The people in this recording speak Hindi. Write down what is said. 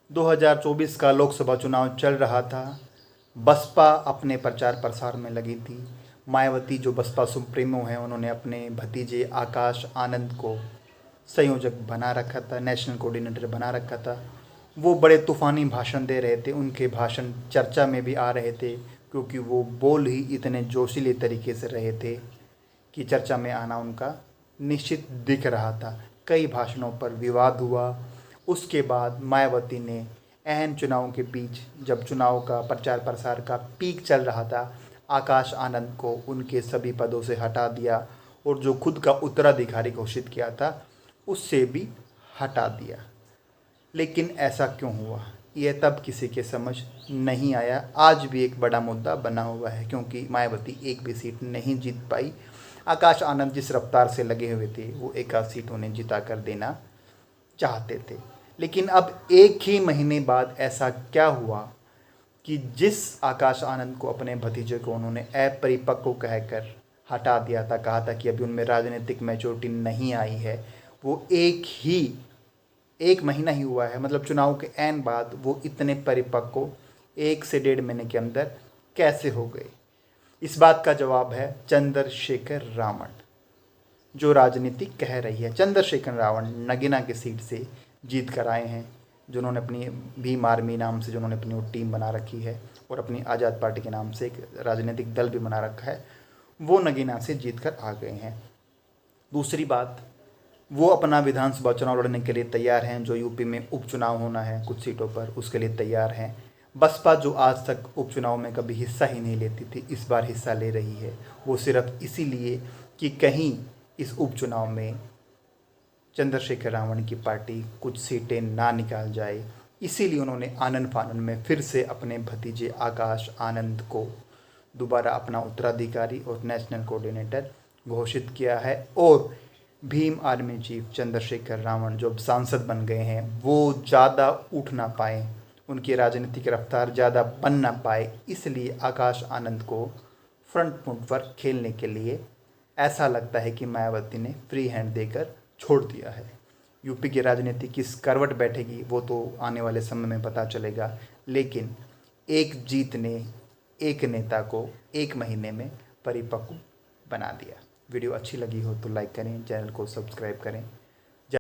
2024 का लोकसभा चुनाव चल रहा था। बसपा अपने प्रचार प्रसार में लगी थी। मायावती जो बसपा सुप्रीमो हैं, उन्होंने अपने भतीजे आकाश आनंद को संयोजक बना रखा था, नेशनल कोऑर्डिनेटर बना रखा था। वो बड़े तूफ़ानी भाषण दे रहे थे, उनके भाषण चर्चा में भी आ रहे थे क्योंकि वो बोल ही इतने जोशीले तरीके से रहे थे कि चर्चा में आना उनका निश्चित दिख रहा था। कई भाषणों पर विवाद हुआ। उसके बाद मायावती ने अहम चुनाव के बीच, जब चुनाव का प्रचार प्रसार का पीक चल रहा था, आकाश आनंद को उनके सभी पदों से हटा दिया और जो खुद का उत्तराधिकारी घोषित किया था उससे भी हटा दिया। लेकिन ऐसा क्यों हुआ, यह तब किसी के समझ नहीं आया। आज भी एक बड़ा मुद्दा बना हुआ है क्योंकि मायावती एक भी सीट नहीं जीत पाई। आकाश आनंद जिस रफ्तार से लगे हुए थे, वो एक आध सीट उन्हें जिता कर देना चाहते थे। लेकिन अब एक ही महीने बाद ऐसा क्या हुआ कि जिस आकाश आनंद को, अपने भतीजे को, उन्होंने अपरिपक्व कहकर हटा दिया था, कहा था कि अभी उनमें राजनीतिक मैच्योरिटी नहीं आई है, वो एक महीना ही हुआ है, मतलब चुनाव के ऐन बाद वो इतने परिपक्व 1 से 1.5 महीने के अंदर कैसे हो गए। इस बात का जवाब है चंद्रशेखर रावण, जो राजनीति कह रही है। चंद्रशेखर रावण नगीना की सीट से जीत कर आए हैं, जिन्होंने अपनी भीम आर्मी नाम से, जिन्होंने अपनी वो टीम बना रखी है और अपनी आज़ाद पार्टी के नाम से एक राजनीतिक दल भी बना रखा है, वो नगीना से जीत कर आ गए हैं। दूसरी बात, वो अपना विधानसभा चुनाव लड़ने के लिए तैयार हैं। जो यूपी में उपचुनाव होना है कुछ सीटों पर, उसके लिए तैयार हैं। बसपा जो आज तक उपचुनाव में कभी हिस्सा ही नहीं लेती थी, इस बार हिस्सा ले रही है। वो सिर्फ इसीलिए कि कहीं इस उपचुनाव में चंद्रशेखर रावण की पार्टी कुछ सीटें ना निकाल जाए, इसीलिए उन्होंने आनन फानन में फिर से अपने भतीजे आकाश आनंद को दोबारा अपना उत्तराधिकारी और नेशनल कोऑर्डिनेटर घोषित किया है। और भीम आर्मी चीफ चंद्रशेखर रावण जो सांसद बन गए हैं, वो ज़्यादा उठ ना पाए, उनकी राजनीतिक रफ्तार ज़्यादा बन ना पाए, इसलिए आकाश आनंद को फ्रंट फुट पर खेलने के लिए ऐसा लगता है कि मायावती ने फ्री हैंड देकर छोड़ दिया है। यूपी की राजनीति किस करवट बैठेगी वो तो आने वाले समय में पता चलेगा, लेकिन एक जीत ने एक नेता को 1 महीने में परिपक्व बना दिया। वीडियो अच्छी लगी हो तो लाइक करें, चैनल को सब्सक्राइब करें।